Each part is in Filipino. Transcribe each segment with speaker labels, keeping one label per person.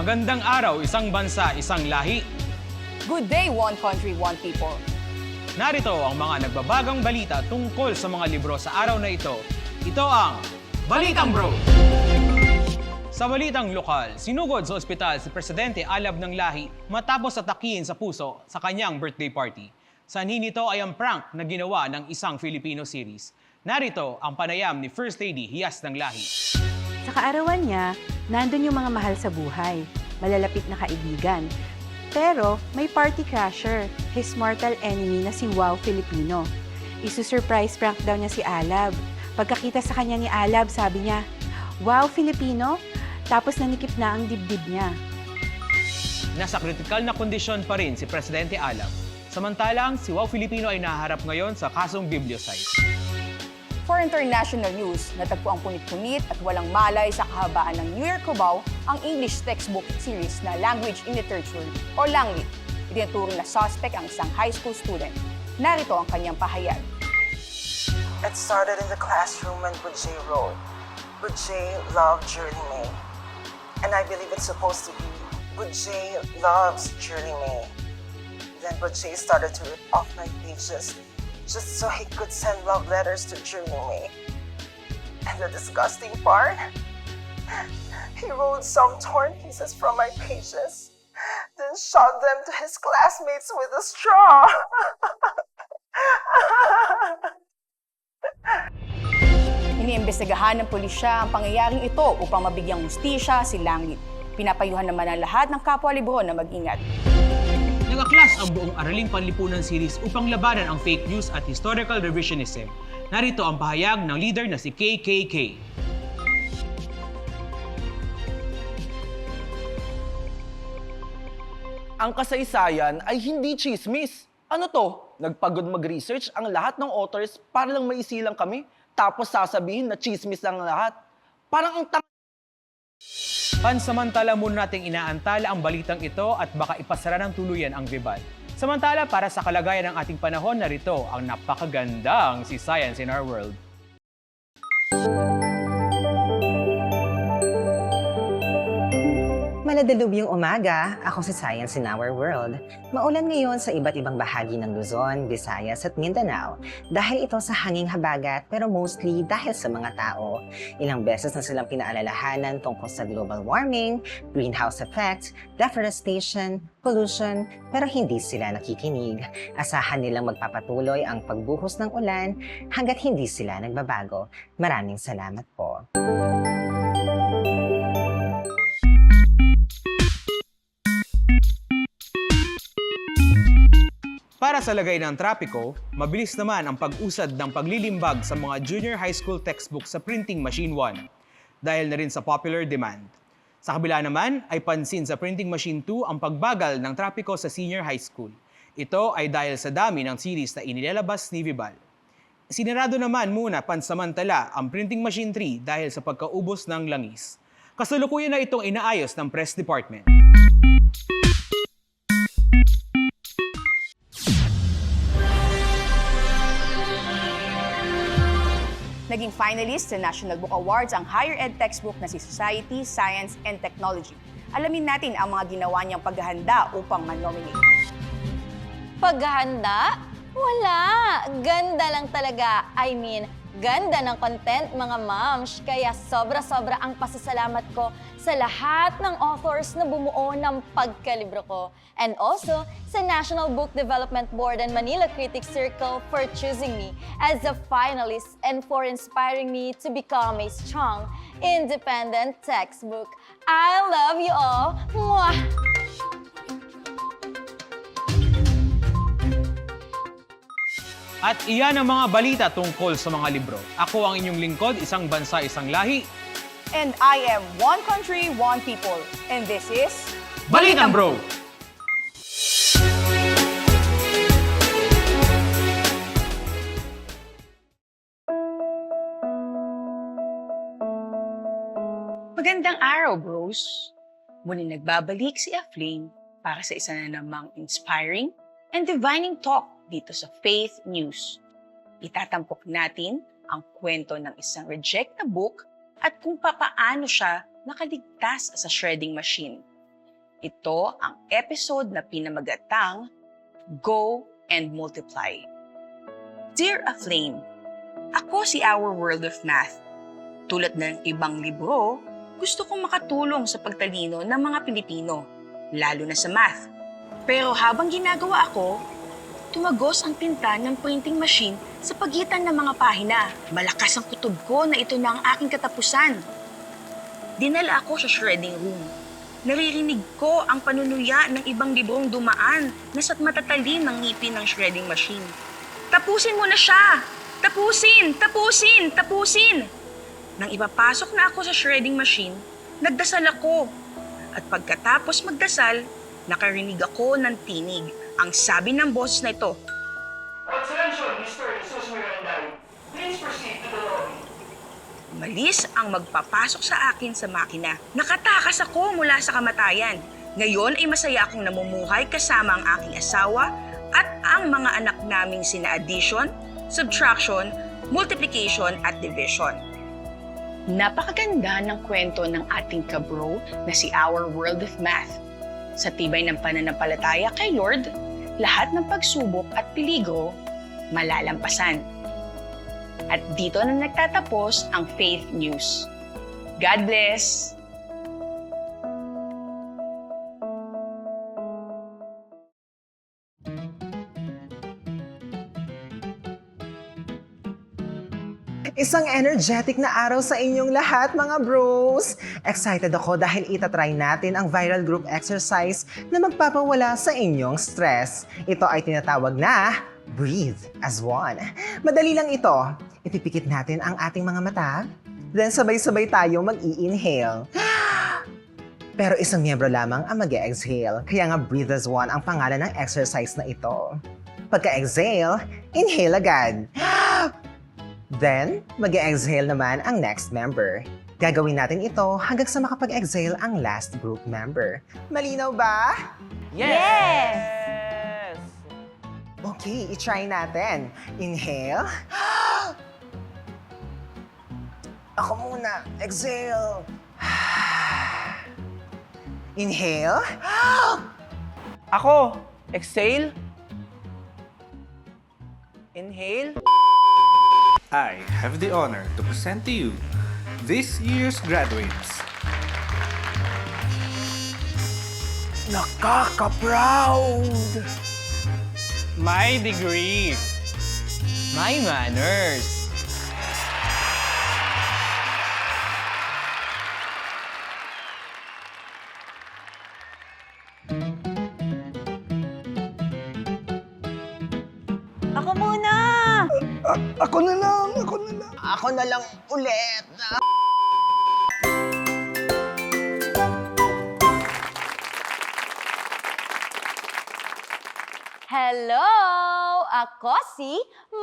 Speaker 1: Magandang araw, isang bansa, isang lahi.
Speaker 2: Good day, one country, one people.
Speaker 1: Narito ang mga nagbabagang balita tungkol sa mga libro sa araw na ito. Ito ang Balitang Bro! Sa balitang lokal, sinugod sa ospital si Presidente Alab ng Lahi matapos atakihin sa puso sa kanyang birthday party. Sanhi nito ay ang prank na ginawa ng isang Filipino series. Narito ang panayam ni First Lady Hiyas ng Lahi.
Speaker 3: Sa kaarawan niya, nandun yung mga mahal sa buhay, malalapit na kaibigan. Pero may party crasher, his mortal enemy na si Wow Filipino. Isu-surprise prank daw niya si Alab. Pagkakita sa kanya ni Alab, sabi niya, "Wow Filipino?" Tapos nanikip na ang dibdib niya.
Speaker 1: Nasa kritikal na kondisyon pa rin si Presidente Alab. Samantalang si Wow Filipino ay naharap ngayon sa kasong bibliocide.
Speaker 2: For international news, natagpo ang punit-punit at walang malay sa kahabaan ng New Year Cubao ang English textbook series na Language in Literature o Langlit. Itinuturo na suspect ang isang high school student. Narito ang kanyang pahayag.
Speaker 4: It started in the classroom when Bujay wrote. Bujay loved Shirley May. And I believe it's supposed to be Bujay loves Shirley May. Then Bujay started to rip off my pages just so he could send love letters to Shirley May. And the disgusting part, he wrote some torn pieces from my pages, then shot them to his classmates with a straw.
Speaker 2: Iniimbestigahan ng pulisya ang pangyayaring ito upang mabigyang hustisya si Langlit. Pinapayuhan naman ang lahat ng kapwa libro na mag-ingat.
Speaker 1: Nag-aklas ang buong Araling Panlipunan series upang labanan ang fake news at historical revisionism. Narito ang pahayag ng leader na si KKK.
Speaker 5: Ang kasaysayan ay hindi chismis. Ano to? Nagpagod mag-research ang lahat ng authors para lang maisilang kami, tapos sasabihin na chismis lang lahat. Parang ang
Speaker 1: Pansamantala muna nating inaantala ang balitang ito at baka ipasara ng tuluyan ang Vibal. Samantala, para sa kalagayan ng ating panahon, narito ang napakagandang si Science in Our World.
Speaker 6: Maladalubyong umaga, ako si Science in Our World. Maulan ngayon sa iba't ibang bahagi ng Luzon, Visayas at Mindanao dahil ito sa hanging habagat pero mostly dahil sa mga tao. Ilang beses na silang pinaalalahanan tungkol sa global warming, greenhouse effect, deforestation, pollution, pero hindi sila nakikinig. Asahan nilang magpapatuloy ang pagbuhos ng ulan hanggat hindi sila nagbabago. Maraming salamat po.
Speaker 1: Para sa lagay ng trapiko, mabilis naman ang pag-usad ng paglilimbag sa mga junior high school textbook sa Printing Machine 1 dahil na rin sa popular demand. Sa kabila naman ay pansin sa Printing Machine 2 ang pagbagal ng trapiko sa senior high school. Ito ay dahil sa dami ng series na inilalabas ni Vibal. Sinarado naman muna pansamantala ang Printing Machine 3 dahil sa pagkaubos ng langis. Kasalukuyan na itong inaayos ng press department.
Speaker 2: Naging finalist sa National Book Awards ang higher ed textbook na si Society, Science, and Technology. Alamin natin ang mga ginawa niyang paghahanda upang man-nominate.
Speaker 7: Paghahanda? Wala! Ganda lang talaga. I mean, ganda ng content, mga moms. Kaya sobra-sobra ang pasasalamat ko sa lahat ng authors na bumuo ng pagkalibro ko. And also, sa National Book Development Board and Manila Critics Circle for choosing me as a finalist and for inspiring me to become a strong, independent textbook. I love you all! Mwah!
Speaker 1: At iyan ang mga balita tungkol sa mga libro. Ako ang inyong lingkod, isang bansa, isang lahi.
Speaker 2: And I am one country, one people. And this is...
Speaker 1: Balitang Bro!
Speaker 8: Magandang araw, bros! Muling nagbabalik si Aflame para sa isa na namang inspiring and divining talk dito sa Faith News. Itatampok natin ang kwento ng isang reject na book at kung papaano siya nakaligtas sa shredding machine. Ito ang episode na pinamagatang Go and Multiply. Dear Aflame, ako si Our World of Math. Tulad ng ibang libro, gusto kong makatulong sa pagtalino ng mga Pilipino, lalo na sa math. Pero habang ginagawa ako, tumagos ang tinta ng printing machine sa pagitan ng mga pahina. Malakas ang kutob ko na ito na ang aking katapusan. Dinala ako sa shredding room. Naririnig ko ang panunuya ng ibang librong dumaan na sa't matatalim ng ngipin ng shredding machine. Tapusin mo na siya! Tapusin! Tapusin! Tapusin! Nang ipapasok na ako sa shredding machine, nagdasal ako. At pagkatapos magdasal, nakarinig ako ng tinig. Ang sabi ng boses na ito,
Speaker 5: Attention, Mr. Jesus Miranday. Please proceed to the lobby.
Speaker 8: malis ang magpapasok sa akin sa makina. Nakatakas ako mula sa kamatayan. Ngayon ay masaya akong namumuhay kasama ang aking asawa at ang mga anak naming sina addition, subtraction, multiplication at division. Napakaganda ng kwento ng ating kabro na si Our World of Math. Sa tibay ng pananampalataya kay Lord, lahat ng pagsubok at peligro malalampasan. At dito na nagtatapos ang Faith News. God bless!
Speaker 6: Isang energetic na araw sa inyong lahat, mga bros! Excited ako dahil itatry natin ang viral group exercise na magpapawala sa inyong stress. Ito ay tinatawag na Breathe as One. Madali lang ito. Ipipikit natin ang ating mga mata, then sabay-sabay tayo mag-i-inhale. Pero isang miyembro lamang ang mag-exhale, kaya nga Breathe as One ang pangalan ng exercise na ito. Pagka-exhale, inhale agad. Then, mag-exhale naman ang next member. Gagawin natin ito hanggang sa makapag-exhale ang last group member. Malinaw ba?
Speaker 7: Yes!
Speaker 6: Okay, i-try natin. Inhale. Ako muna. Exhale. Inhale.
Speaker 5: Ako, exhale. Inhale.
Speaker 9: I have the honor to present to you this year's graduates.
Speaker 5: Nakaka-proud!
Speaker 1: My degree. My manners.
Speaker 7: Ako muna!
Speaker 5: Ako na lang!
Speaker 6: Ako na lang ulit.
Speaker 7: Hello! Ako si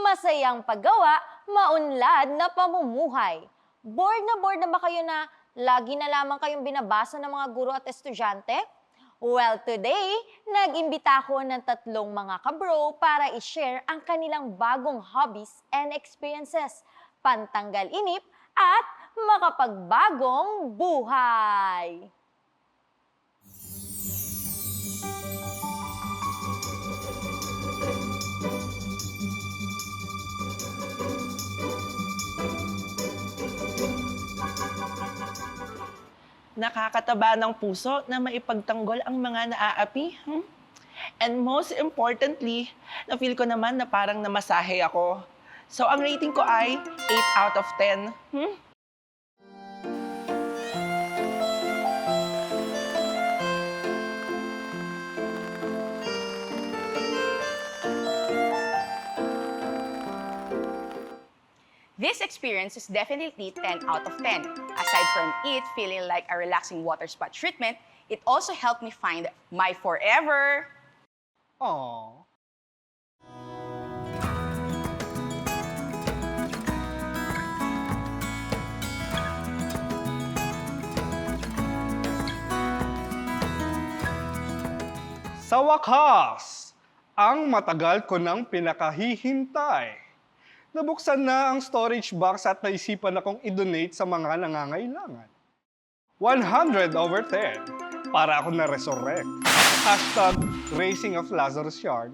Speaker 7: Masayang Paggawa, Maunlad na Pamumuhay. Bored na ba kayo na lagi na lamang kayong binabasa ng mga guro at estudyante? Well, today, nag-imbita ako ng 3 mga kabro para i-share ang kanilang bagong hobbies and experiences, pantanggal inip at makapagbagong buhay.
Speaker 5: Nakakataba ng puso na maipagtanggol ang mga naaapi. And most importantly, na-feel ko naman na parang namasahe ako. So, ang rating ko ay 8 out of 10.
Speaker 8: This experience is definitely 10 out of 10. Aside from it feeling like a relaxing water spa treatment, it also helped me find my forever.
Speaker 1: Aww.
Speaker 10: Sa wakas, ang matagal ko nang pinakahihintay. Nabuksan na ang storage box at naisipan akong i-donate sa mga nangangailangan. 100/10. para ako na-resurrect. Hashtag Raising of Lazarus Yarn.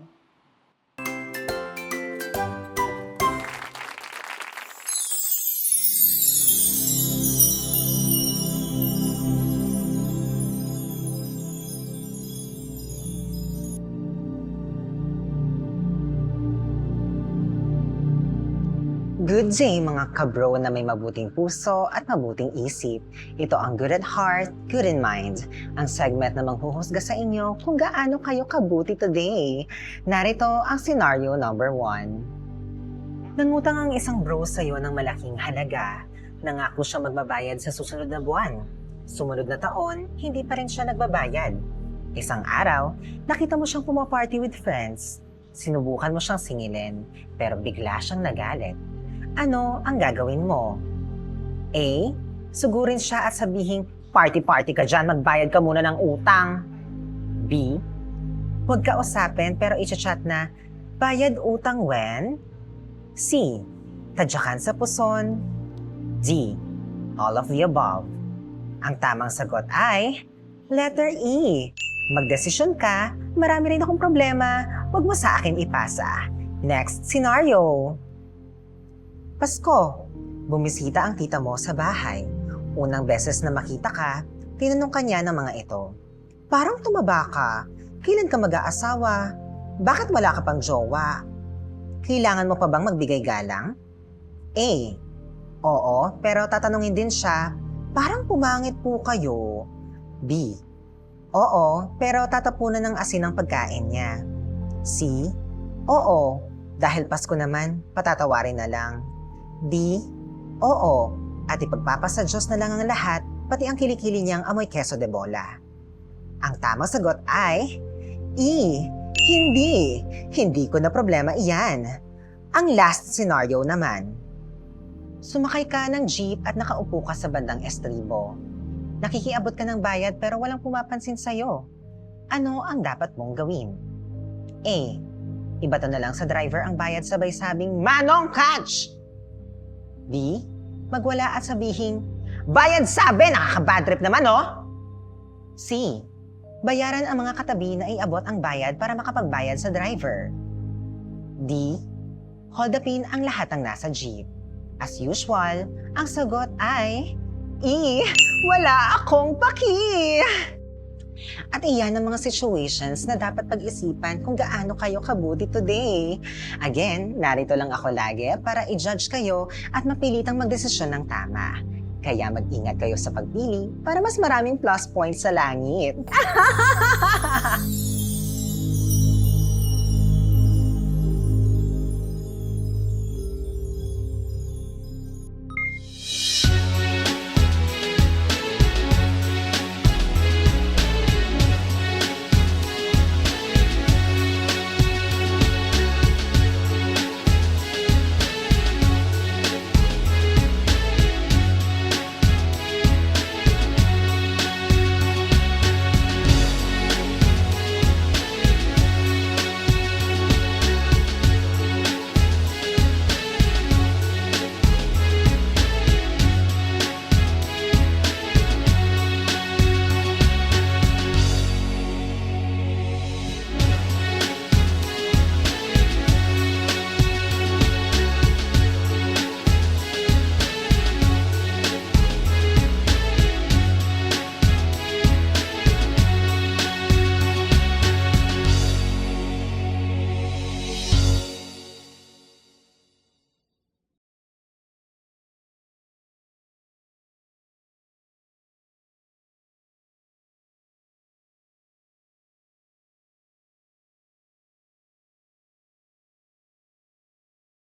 Speaker 6: Good day mga kabro na may mabuting puso at mabuting isip. Ito ang Good at Heart, Good in Mind. Ang segment na manghuhusga sa inyo kung gaano kayo kabuti today. Narito ang scenario number 1. Nangutang ang isang bro sa iyo ng malaking halaga. Nangako siya magbabayad sa susunod na buwan. Sumunod na taon, hindi pa rin siya nagbabayad. Isang araw, nakita mo siyang pumaparty with friends. Sinubukan mo siyang singilin, pero bigla siyang nagalit. Ano ang gagawin mo? A. Sugurin siya at sabihing, party-party ka dyan, magbayad ka muna ng utang. B. Huwag ka usapin pero i-chat na, bayad utang when? C. Tadyakan sa puson. D. All of the above. Ang tamang sagot ay, letter E. Magdesisyon ka, marami rin akong problema, huwag mo sa akin ipasa. Next scenario. Pasko, bumisita ang tita mo sa bahay. Unang beses na makita ka, tinanong ka niya ng mga ito. Parang tumaba ka. Kailan ka mag-aasawa? Bakit wala ka pang jowa? Kailangan mo pa bang magbigay galang? A. Oo, pero tatanungin din siya, parang pumangit po kayo. B. Oo, pero tatapunan ng asin ang pagkain niya. C. Oo, dahil Pasko naman, patatawarin na lang. D. Oo, at ipagpapasa Diyos na lang ang lahat, pati ang kilikili niyang amoy keso de bola. Ang tamang sagot ay E. Hindi. Hindi ko na problema iyan. Ang last scenario naman. Sumakay ka ng jeep at nakaupo ka sa bandang estribo. Nakikiabot ka ng bayad pero walang pumapansin sa'yo. Ano ang dapat mong gawin? A. Ibato na lang sa driver ang bayad sabay sabing, Manong catch! B. Magwala at sabihing, bayad sabi, nakaka-bad trip naman, oh! C. Bayaran ang mga katabi na iabot ang bayad para makapagbayad sa driver. D. Hold upin ang lahat ng nasa jeep. As usual, ang sagot ay, E. Wala akong paki! At iyan ang mga situations na dapat pag-isipan kung gaano kayo kabuti today. Again, narito lang ako lagi para i-judge kayo at mapilitang magdesisyon ng tama. Kaya mag-ingat kayo sa pagpili para mas maraming plus points sa langit.